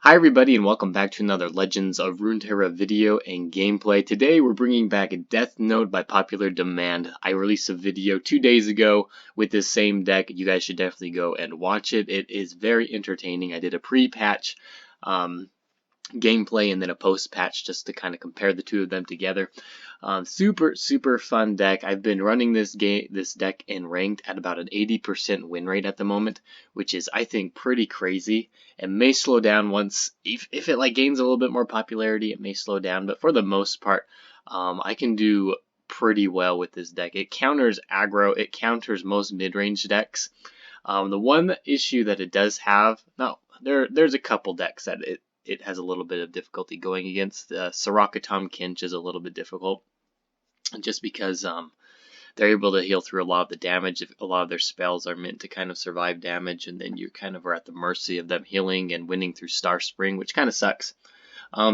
Hi everybody and welcome back to another Legends of Runeterra video and gameplay. Today we're bringing back a Death Note by popular demand. I released a video 2 days ago with this same deck. You guys should definitely go and watch it. It is very entertaining. I did a pre-patch gameplay and then a post-patch just to kind of compare the two of them together. Super fun deck. I've been running this deck in ranked at about an 80% win rate at the moment, which is I think pretty crazy. It may slow down once if it like gains a little bit more popularity. It may slow down, but for the most part, I can do pretty well with this deck. It counters aggro. It counters most mid-range decks. The one issue that it does have, there's a couple decks that it has a little bit of difficulty going against. Soraka Tom Kinch is a little bit difficult, just because they're able to heal through a lot of the damage. A lot of their spells are meant to kind of survive damage, and then you kind of are at the mercy of them healing and winning through Star Spring, which kind of sucks.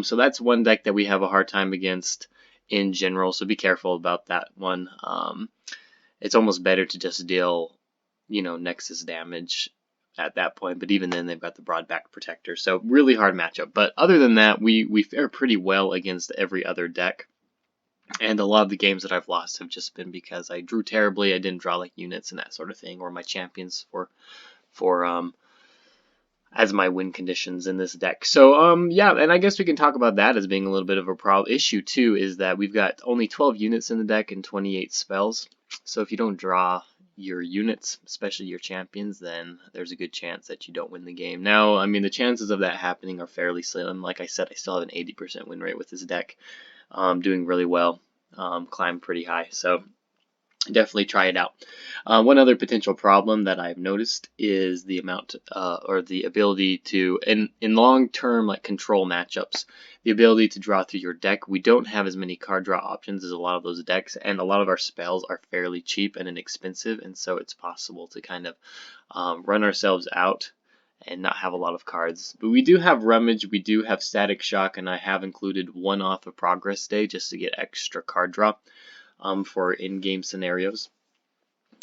So that's one deck that we have a hard time against in general, so be careful about that one. It's almost better to just deal, Nexus damage at that point, but even then they've got the Broadback Protector, so really hard matchup. But other than that, we fare pretty well against every other deck. And a lot of the games that I've lost have just been because I drew terribly, I didn't draw like units and that sort of thing, or my champions for as my win conditions in this deck. So yeah, and I guess we can talk about that as being a little bit of a issue too, is that we've got only 12 units in the deck and 28 spells. So if you don't draw your units, especially your champions, then there's a good chance that you don't win the game. Now, I mean, the chances of that happening are fairly slim. Like I said, I still have an 80% win rate with this deck. Doing really well, climbed pretty high, so definitely try it out. One other potential problem that I've noticed is the amount or the ability to, in long-term like control matchups, the ability to draw through your deck. We don't have as many card draw options as a lot of those decks, and a lot of our spells are fairly cheap and inexpensive, and so it's possible to kind of run ourselves out and not have a lot of cards. But we do have Rummage, we do have Static Shock, and I have included one off of Progress Day just to get extra card draw for in-game scenarios.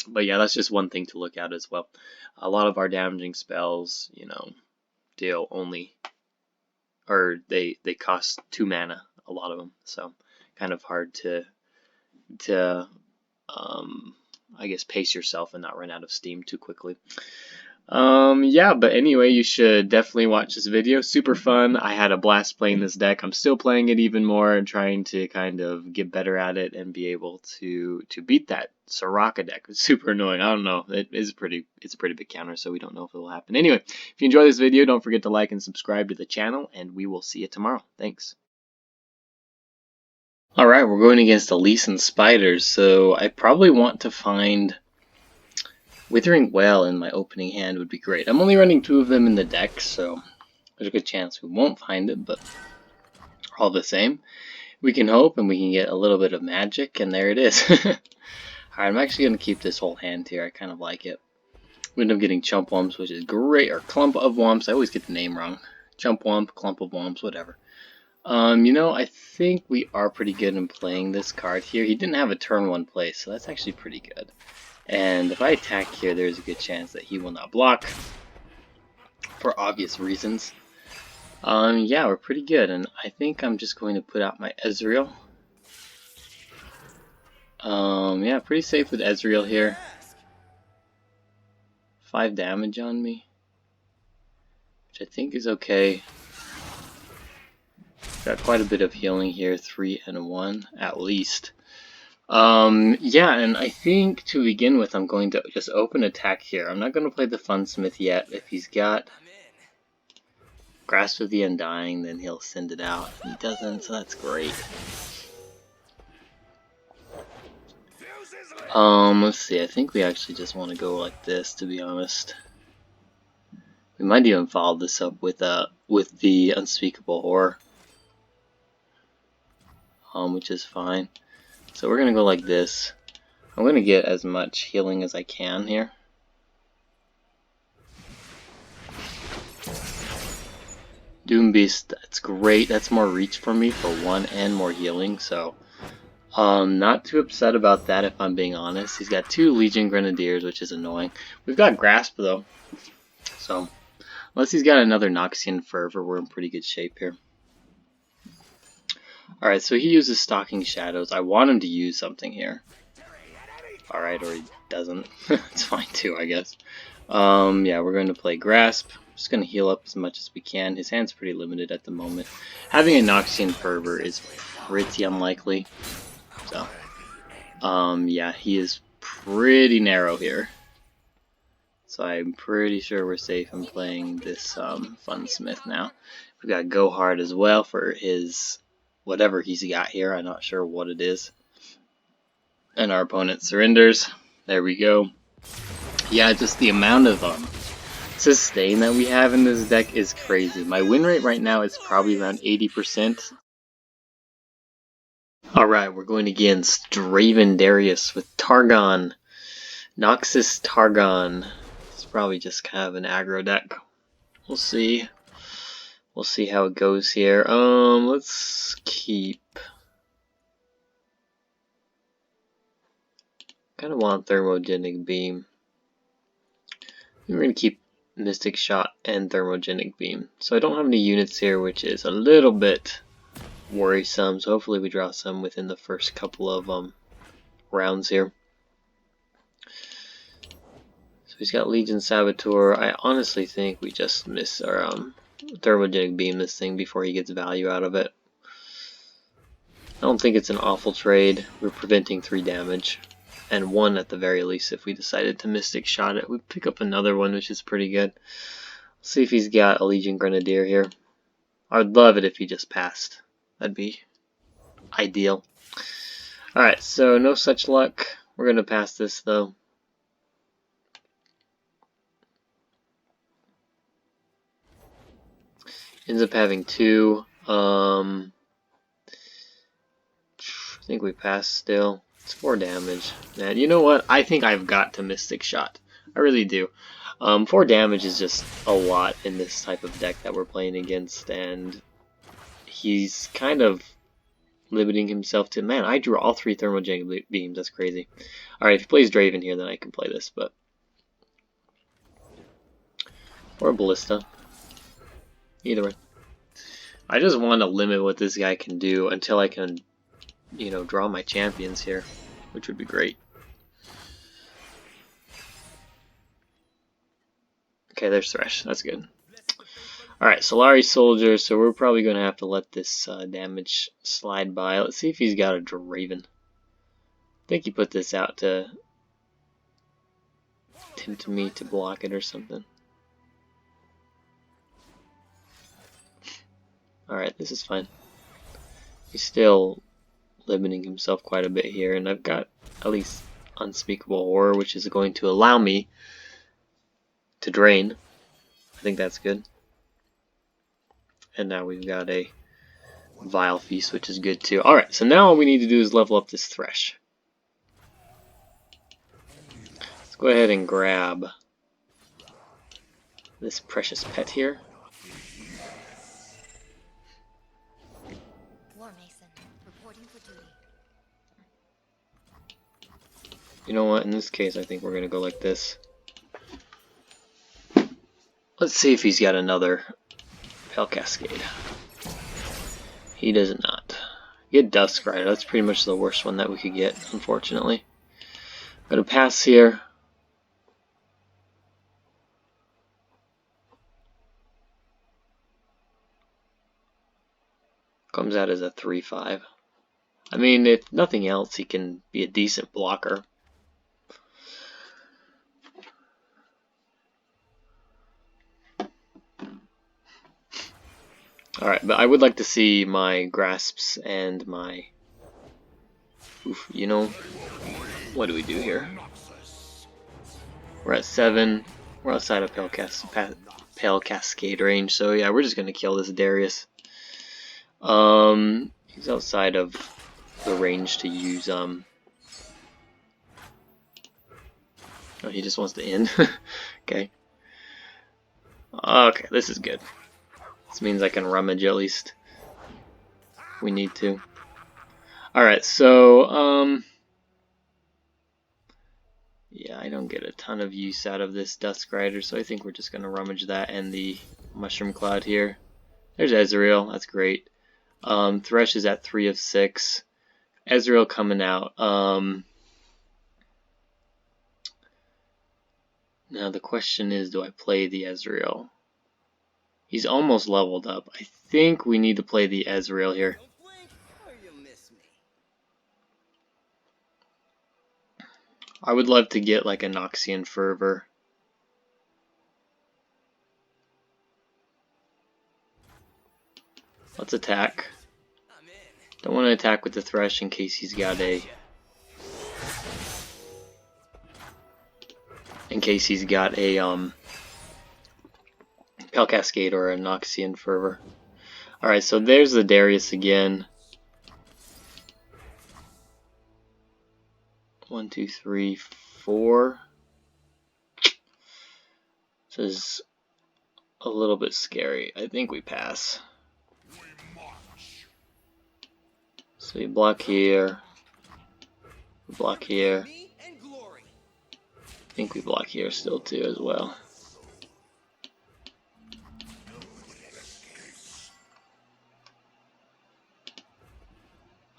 But yeah, that's just one thing to look at as well. A lot of our damaging spells, deal only, or they cost 2 mana, a lot of them, so kind of hard to I guess pace yourself and not run out of steam too quickly. Yeah, but anyway, you should definitely watch this video. Super fun. I had a blast playing this deck. I'm still playing it even more and trying to kind of get better at it and be able to beat that Soraka deck. It's super annoying. I don't know. It's a pretty big counter, so we don't know if it will happen. Anyway, if you enjoy this video, don't forget to like and subscribe to the channel, and we will see you tomorrow. Thanks. Alright, we're going against Elise and Spiders, so I probably want to find Withering Wail in my opening hand would be great. I'm only running 2 of them in the deck, so there's a good chance we won't find it, but all the same, we can hope and we can get a little bit of magic, and there it is. Alright, I'm actually going to keep this whole hand here. I kind of like it. We end up getting Chump Wumps, which is great, or Clump of Wumps. I always get the name wrong. Chump Wump, Clump of Wumps, whatever. I think we are pretty good in playing this card here. He didn't have a turn 1 play, so that's actually pretty good. And if I attack here, there's a good chance that he will not block, for obvious reasons. Yeah, we're pretty good, and I think I'm just going to put out my Ezreal. Yeah, pretty safe with Ezreal here. 5 damage on me, which I think is okay. Got quite a bit of healing here, 3 and 1 at least. Yeah, and I think to begin with, I'm going to just open attack here. I'm not going to play the Funsmith yet. If he's got Grasp of the Undying, then he'll send it out. He doesn't, so that's great. Let's see. I think we actually just want to go like this, to be honest. We might even follow this up with the Unspeakable Horror, which is fine. So we're going to go like this. I'm going to get as much healing as I can here. Doom Beast, that's great. That's more reach for me for 1 and more healing. So not too upset about that if I'm being honest. He's got 2 Legion Grenadiers, which is annoying. We've got Grasp though. So Unless he's got another Noxian Fervor, we're in pretty good shape here. Alright, so he uses Stalking Shadows. I want him to use something here. Alright, or he doesn't. It's fine too, I guess. Yeah, we're going to play Grasp. Just going to heal up as much as we can. His hand's pretty limited at the moment. Having a Noxian Fervor is pretty unlikely. So, yeah, he is pretty narrow here. So I'm pretty sure we're safe in playing this Funsmith now. We've got Go Hard as well for his whatever he's got here. I'm not sure what it is. And our opponent surrenders. There we go. Yeah, just the amount of sustain that we have in this deck is crazy. My win rate right now is probably around 80%. Alright, we're going against Draven Darius with Targon. Noxus Targon. It's probably just kind of an aggro deck. We'll see. We'll see how it goes here. Let's keep... kind of want Thermogenic Beam. We're going to keep Mystic Shot and Thermogenic Beam. So I don't have any units here, which is a little bit worrisome. So hopefully we draw some within the first couple of rounds here. So he's got Legion Saboteur. I honestly think we just miss our Thermogenic Beam this thing before he gets value out of it. I don't think it's an awful trade. We're preventing 3 damage. And 1 at the very least if we decided to Mystic Shot it. We pick up another one, which is pretty good. Let's see if he's got a Legion Grenadier here. I would love it if he just passed. That'd be ideal. Alright, so no such luck. We're going to pass this though. Ends up having 2. I think we pass still. It's 4 damage. Man, you know what? I think I've got to Mystic Shot. I really do. 4 damage is just a lot in this type of deck that we're playing against, and he's kind of limiting himself to... Man, I drew all 3 Thermogenic Beams. That's crazy. Alright, if he plays Draven here, then I can play this, but... or a Ballista. Either way. I just want to limit what this guy can do until I can... you know, draw my champions here, which would be great. Okay, there's Thresh. That's good. Alright, Solari Soldier, so we're probably going to have to let this damage slide by. Let's see if he's got a Draven. I think he put this out to tempt me to block it or something. Alright, this is fine. He's still limiting himself quite a bit here, and I've got at least Unspeakable Horror, which is going to allow me to drain. I think that's good. And now we've got a Vile Feast, which is good too. Alright, so now all we need to do is level up this Thresh. Let's go ahead and grab this precious pet here. You know what, in this case I think we're going to go like this. Let's see if he's got another Pale Cascade. He does not. Get Dusk Rider, that's pretty much the worst one that we could get, unfortunately. I'm going to pass here. Comes out as a 3/5. I mean, if nothing else, he can be a decent blocker. Alright, but I would like to see my Grasps and my... Oof, you know, what do we do here? We're at 7. We're outside of Pale Cascade range, so yeah, we're just going to kill this Darius. He's outside of the range to use... Oh, he just wants to end? Okay. Okay, this is good. This means I can rummage at least. We need to. Alright, so, Yeah, I don't get a ton of use out of this Dusk Rider, so I think we're just going to rummage that and the Mushroom Cloud here. There's Ezreal, that's great. Thresh is at 3 of 6. Ezreal coming out. Now the question is, do I play the Ezreal? He's almost leveled up. I think we need to play the Ezreal here. I would love to get like a Noxian Fervor. Let's attack. Don't want to attack with the Thresh in case he's got a... Pale Cascade or a Noxian Fervor. Alright, so there's the Darius again. 1, 2, 3, 4. This is a little bit scary. I think we pass. So we block here. We block here. I think we block here still too as well.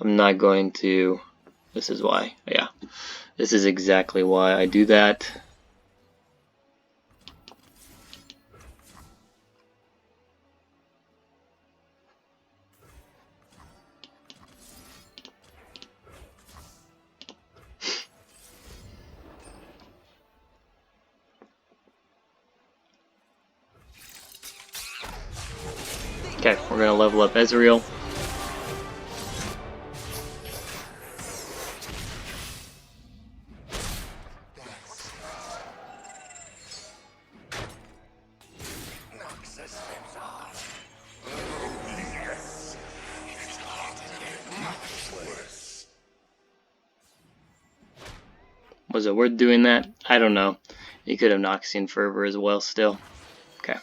I'm not going to... This is why. Yeah. This is exactly why I do that. Okay, we're going to level up Ezreal. Was it worth doing that? I don't know. You could have Noxian Fervor as well still. Okay.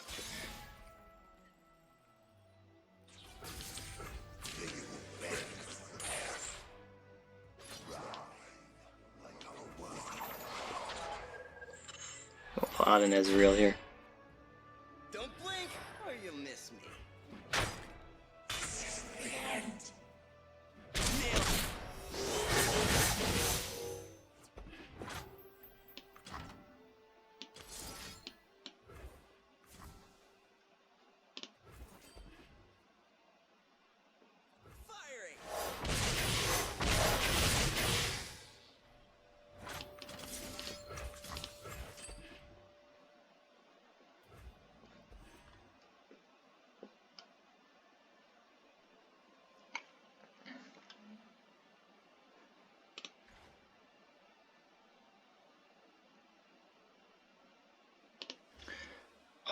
We'll pull out an Ezreal here. Don't blink or you'll miss me.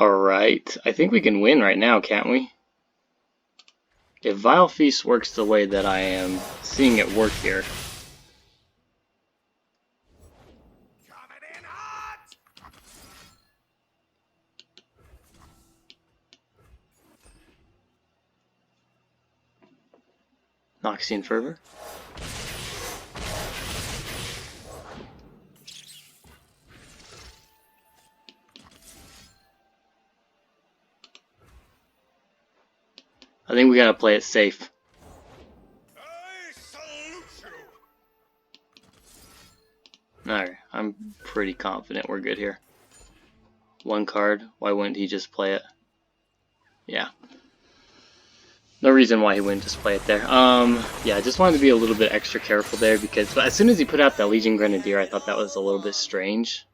Alright, I think we can win right now, can't we? If Vile Feast works the way that I am seeing it work here. Noxian Fervor. I think we gotta play it safe. Alright, I'm pretty confident we're good here. One card, why wouldn't he just play it? Yeah. No reason why he wouldn't just play it there. Yeah, I just wanted to be a little bit extra careful there because as soon as he put out that Legion Grenadier, I thought that was a little bit strange.